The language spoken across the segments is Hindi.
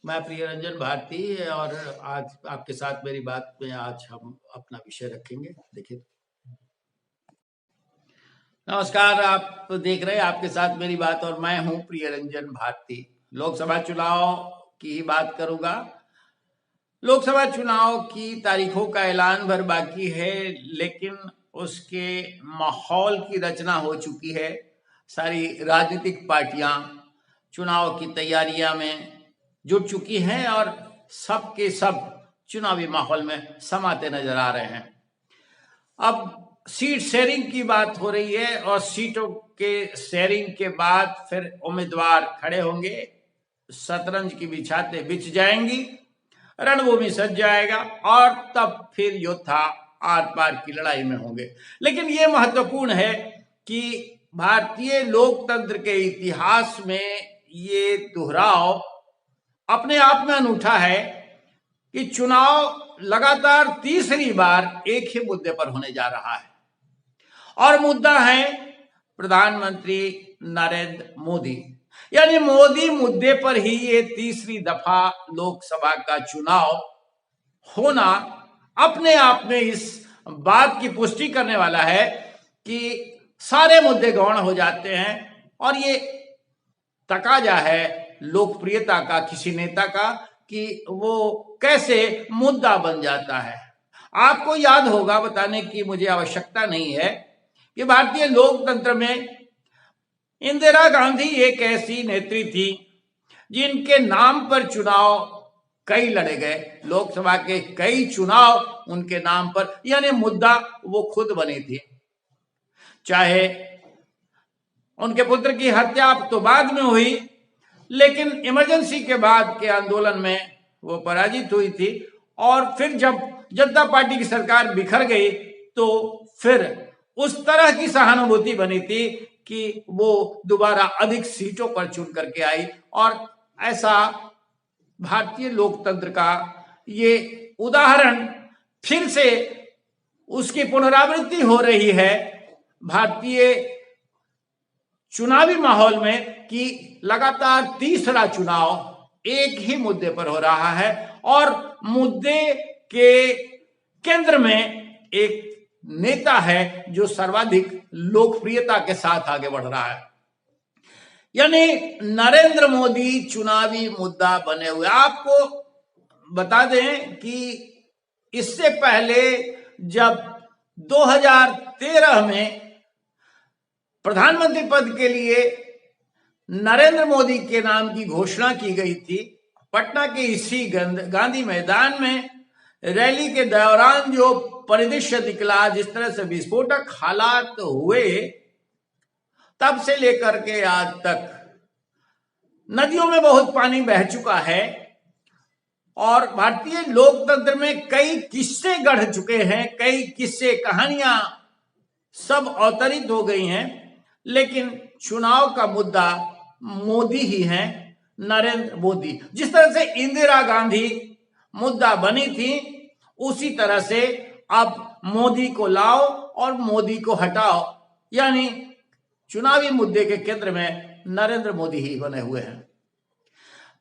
मैं प्रियरंजन भारती और आज आपके साथ मेरी बात में आज हम अपना विषय रखेंगे। देखिए, नमस्कार, आप देख रहे हैं आपके साथ मेरी बात और मैं हूं प्रियरंजन भारती। लोकसभा चुनाव की ही बात करूंगा। लोकसभा चुनाव की तारीखों का ऐलान भर बाकी है, लेकिन उसके माहौल की रचना हो चुकी है। सारी राजनीतिक पार्टियां चुनाव की तैयारियां में जुट चुकी हैं और सब के सब चुनावी माहौल में समाते नजर आ रहे हैं। अब सीट शेयरिंग की बात हो रही है और सीटों के शेयरिंग के बाद फिर उम्मीदवार खड़े होंगे, शतरंज की बिछाते बिछ जाएंगी, रणभूमि सज जाएगा और तब फिर योद्धा आर पार की लड़ाई में होंगे। लेकिन ये महत्वपूर्ण है कि भारतीय लोकतंत्र के इतिहास में ये दोहराव अपने आप में अनूठा है कि चुनाव लगातार तीसरी बार एक ही मुद्दे पर होने जा रहा है और मुद्दा है प्रधानमंत्री नरेंद्र मोदी। यानी मोदी मुद्दे पर ही ये तीसरी दफा लोकसभा का चुनाव होना अपने आप में इस बात की पुष्टि करने वाला है कि सारे मुद्दे गौण हो जाते हैं और ये तकाजा है लोकप्रियता का किसी नेता का कि वो कैसे मुद्दा बन जाता है। आपको याद होगा, बताने की मुझे आवश्यकता नहीं है कि भारतीय लोकतंत्र में इंदिरा गांधी एक ऐसी नेत्री थी जिनके नाम पर चुनाव कई लड़े गए। लोकसभा के कई चुनाव उनके नाम पर, यानी मुद्दा वो खुद बनी थी। चाहे उनके पुत्र की हत्या तो बाद में हुई, लेकिन इमरजेंसी के बाद के आंदोलन में वो पराजित हुई थी और फिर जब जनता पार्टी की सरकार बिखर गई तो फिर उस तरह की सहानुभूति बनी थी कि वो दोबारा अधिक सीटों पर चुन करके आई और ऐसा भारतीय लोकतंत्र का ये उदाहरण फिर से उसकी पुनरावृत्ति हो रही है भारतीय चुनावी माहौल में कि लगातार तीसरा चुनाव एक ही मुद्दे पर हो रहा है और मुद्दे के केंद्र में एक नेता है जो सर्वाधिक लोकप्रियता के साथ आगे बढ़ रहा है। यानी नरेंद्र मोदी चुनावी मुद्दा बने हुए। आपको बता दें कि इससे पहले जब 2013 में प्रधानमंत्री पद के लिए नरेंद्र मोदी के नाम की घोषणा की गई थी, पटना के इसी गांधी मैदान में रैली के दौरान जो परिदृश्य निकला, जिस तरह से विस्फोटक हालात हुए, तब से लेकर के आज तक नदियों में बहुत पानी बह चुका है और भारतीय लोकतंत्र में कई किस्से गढ़ चुके हैं, कई किस्से कहानियां सब अवतरित हो गई हैं, लेकिन चुनाव का मुद्दा मोदी ही है, नरेंद्र मोदी। जिस तरह से इंदिरा गांधी मुद्दा बनी थी, उसी तरह से अब मोदी को लाओ और मोदी को हटाओ, यानी चुनावी मुद्दे के केंद्र में नरेंद्र मोदी ही बने हुए हैं।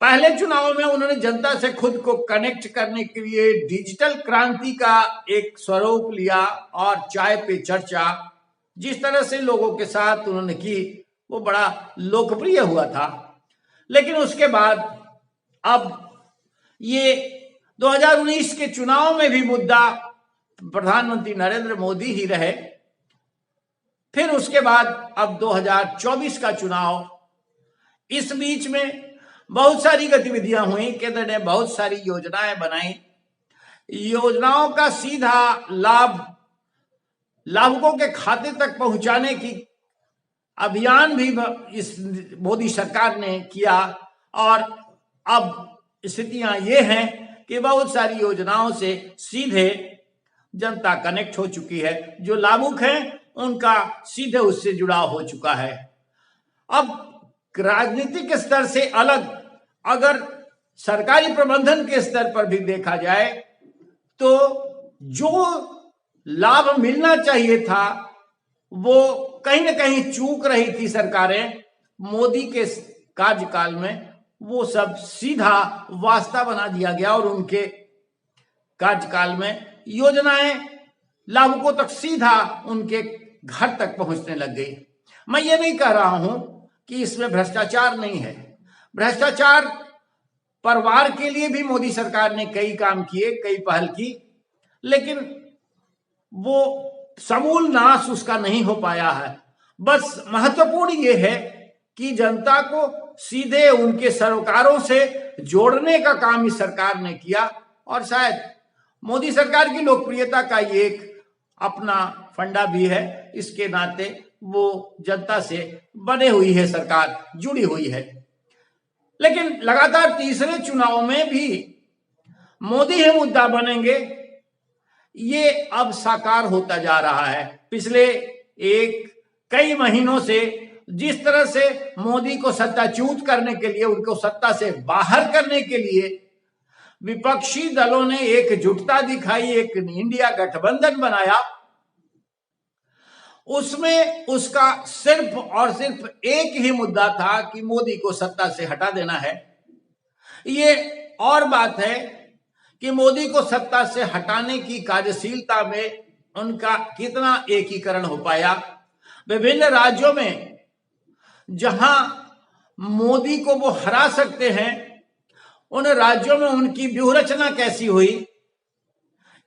पहले चुनाव में उन्होंने जनता से खुद को कनेक्ट करने के लिए डिजिटल क्रांति का एक स्वरूप लिया और चाय पे चर्चा जिस तरह से लोगों के साथ उन्होंने की, वो बड़ा लोकप्रिय हुआ था। लेकिन उसके बाद अब ये 2019 के चुनाव में भी मुद्दा प्रधानमंत्री नरेंद्र मोदी ही रहे। फिर उसके बाद अब 2024 का चुनाव, इस बीच में बहुत सारी गतिविधियां हुई, केंद्र ने बहुत सारी योजनाएं बनाई। योजनाओं का सीधा लाभ लाभुकों के खाते तक पहुंचाने की अभियान भी इस मोदी सरकार ने किया और अब स्थितियां ये हैं कि बहुत सारी योजनाओं से सीधे जनता कनेक्ट हो चुकी है, जो लाभुक हैं उनका सीधे उससे जुड़ाव हो चुका है। अब राजनीतिक स्तर से अलग अगर सरकारी प्रबंधन के स्तर पर भी देखा जाए तो जो लाभ मिलना चाहिए था वो कहीं ना कहीं चूक रही थी सरकारें मोदी के कार्यकाल में, वो सब सीधा वास्ता बना दिया गया और उनके कार्यकाल में योजनाएं लाभुकों तक सीधा उनके घर तक पहुंचने लग गई। मैं ये नहीं कह रहा हूं कि इसमें भ्रष्टाचार नहीं है। भ्रष्टाचार परिवार के लिए भी मोदी सरकार ने कई काम किए, कई पहल की, लेकिन वो समूल नाश उसका नहीं हो पाया है। बस महत्वपूर्ण ये है कि जनता को सीधे उनके सरोकारों से जोड़ने का काम इस सरकार ने किया और शायद मोदी सरकार की लोकप्रियता का ये एक अपना फंडा भी है। इसके नाते वो जनता से बने हुई है सरकार, जुड़ी हुई है। लेकिन लगातार तीसरे चुनाव में भी मोदी ही मुद्दा बनेंगे, ये अब साकार होता जा रहा है। पिछले कई महीनों से जिस तरह से मोदी को सत्ताच्युत करने के लिए, उनको सत्ता से बाहर करने के लिए विपक्षी दलों ने एकजुटता दिखाई, एक इंडिया गठबंधन बनाया, उसमें उसका सिर्फ और सिर्फ एक ही मुद्दा था कि मोदी को सत्ता से हटा देना है। ये और बात है कि मोदी को सत्ता से हटाने की कार्यशीलता में उनका कितना एकीकरण हो पाया। विभिन्न राज्यों में जहां मोदी को वो हरा सकते हैं, उन राज्यों में उनकी व्यूहरचना कैसी हुई,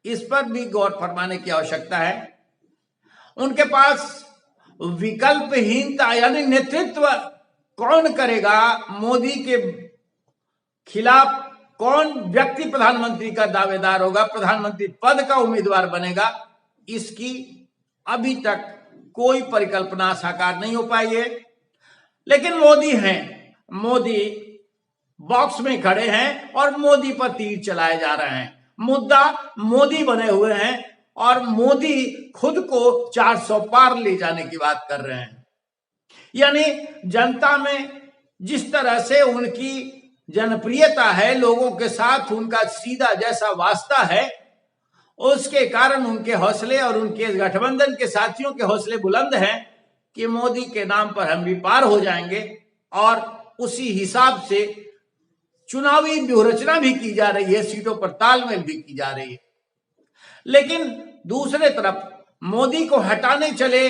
इस पर भी गौर फरमाने की आवश्यकता है। उनके पास विकल्पहीनता यानी नेतृत्व कौन करेगा, मोदी के खिलाफ कौन व्यक्ति प्रधानमंत्री का दावेदार होगा, प्रधानमंत्री पद का उम्मीदवार बनेगा, इसकी अभी तक कोई परिकल्पना साकार नहीं हो पाई है। लेकिन मोदी हैं, मोदी बॉक्स में खड़े हैं और मोदी पर तीर चलाए जा रहे हैं। मुद्दा मोदी बने हुए हैं और मोदी खुद को 400 पार ले जाने की बात कर रहे हैं। यानी जनता में जिस तरह से उनकी जनप्रियता है, लोगों के साथ उनका सीधा जैसा वास्ता है, उसके कारण उनके हौसले और उनके गठबंधन के साथियों के हौसले बुलंद हैं कि मोदी के नाम पर हम भी पार हो जाएंगे। और उसी हिसाब से चुनावी व्यूहरचना भी की जा रही है, सीटों पर तालमेल भी की जा रही है। लेकिन दूसरे तरफ मोदी को हटाने चले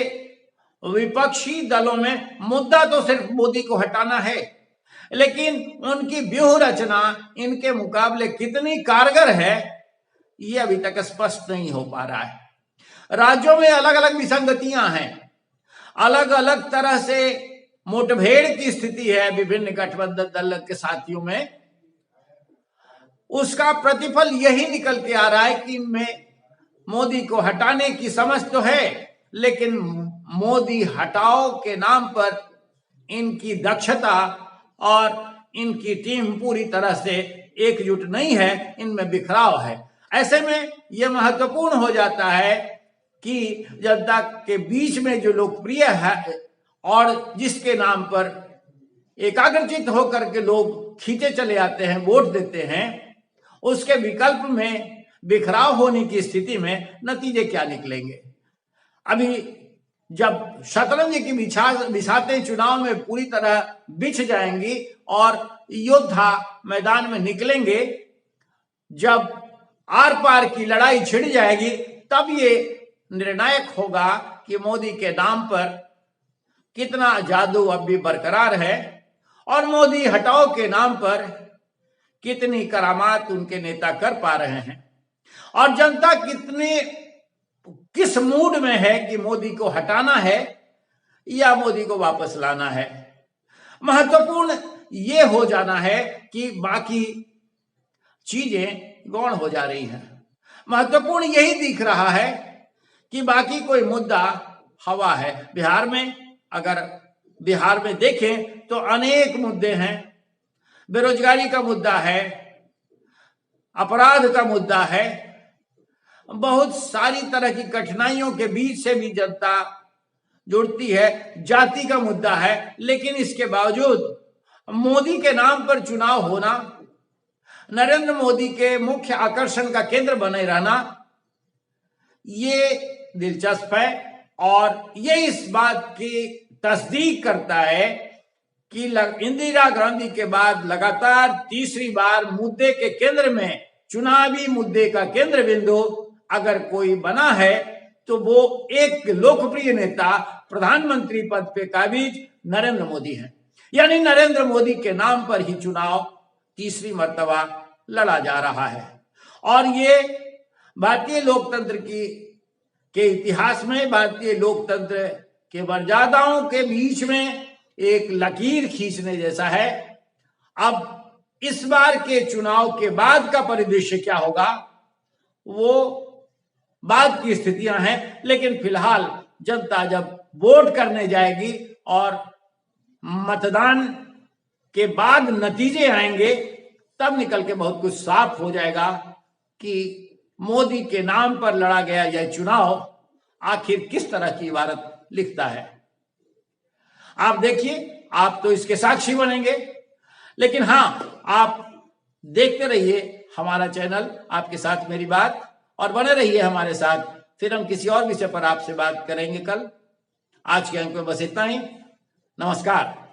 विपक्षी दलों में मुद्दा तो सिर्फ मोदी को हटाना है, लेकिन उनकी व्यूह रचना इनके मुकाबले कितनी कारगर है, ये अभी तक स्पष्ट नहीं हो पा रहा है। राज्यों में अलग अलग विसंगतियां हैं, अलग अलग तरह से मुठभेड़ की स्थिति है विभिन्न गठबंधन दल के साथियों में। उसका प्रतिफल यही निकल के आ रहा है कि इनमें मोदी को हटाने की समझ तो है, लेकिन मोदी हटाओ के नाम पर इनकी दक्षता और इनकी टीम पूरी तरह से एकजुट नहीं है, इनमें बिखराव है। ऐसे में यह महत्वपूर्ण हो जाता है कि जनता के बीच में जो लोकप्रिय है और जिसके नाम पर एकाग्रचित होकर के लोग खींचे चले आते हैं, वोट देते हैं, उसके विकल्प में बिखराव होने की स्थिति में नतीजे क्या निकलेंगे। अभी जब शतरंज की बिछाते चुनाव में पूरी तरह बिछ जाएंगी और योद्धा मैदान में निकलेंगे, जब आर पार की लड़ाई छिड़ जाएगी, तब ये निर्णायक होगा कि मोदी के नाम पर कितना जादू अब भी बरकरार है और मोदी हटाओ के नाम पर कितनी करामात उनके नेता कर पा रहे हैं और जनता किस मूड में है कि मोदी को हटाना है या मोदी को वापस लाना है। महत्वपूर्ण ये हो जाना है कि बाकी चीजें गौण हो जा रही हैं। महत्वपूर्ण यही दिख रहा है कि बाकी कोई मुद्दा हवा है। बिहार में अगर बिहार में देखें तो अनेक मुद्दे हैं। बेरोजगारी का मुद्दा है, अपराध का मुद्दा है, बहुत सारी तरह की कठिनाइयों के बीच से भी जनता जुड़ती है। जाति का मुद्दा है, लेकिन इसके बावजूद मोदी के नाम पर चुनाव होना, नरेंद्र मोदी के मुख्य आकर्षण का केंद्र बने रहना, ये दिलचस्प है और ये इस बात की तस्दीक करता है कि इंदिरा गांधी के बाद लगातार तीसरी बार मुद्दे के केंद्र में, चुनावी मुद्दे का केंद्र बिंदु अगर कोई बना है तो वो एक लोकप्रिय नेता, प्रधानमंत्री पद पे काबिज नरेंद्र मोदी हैं। यानी नरेंद्र मोदी के नाम पर ही चुनाव तीसरी मर्तबा लड़ा जा रहा है। और ये भारतीय लोकतंत्र के इतिहास में, भारतीय लोकतंत्र के मर्यादाओं के बीच में एक लकीर खींचने जैसा है। अब इस बार के चुनाव के बाद का परिदृश्य क्या होगा वो बाद की स्थितियां हैं, लेकिन फिलहाल जनता जब वोट करने जाएगी और मतदान के बाद नतीजे आएंगे तब निकल के बहुत कुछ साफ हो जाएगा कि मोदी के नाम पर लड़ा गया यह चुनाव आखिर किस तरह की इबारत लिखता है। आप देखिए, आप तो इसके साक्षी बनेंगे, लेकिन हाँ, आप देखते रहिए हमारा चैनल आपके साथ मेरी बात, और बने रहिए हमारे साथ। फिर हम किसी और विषय पर आपसे बात करेंगे कल। आज के अंक में बस इतना ही। नमस्कार।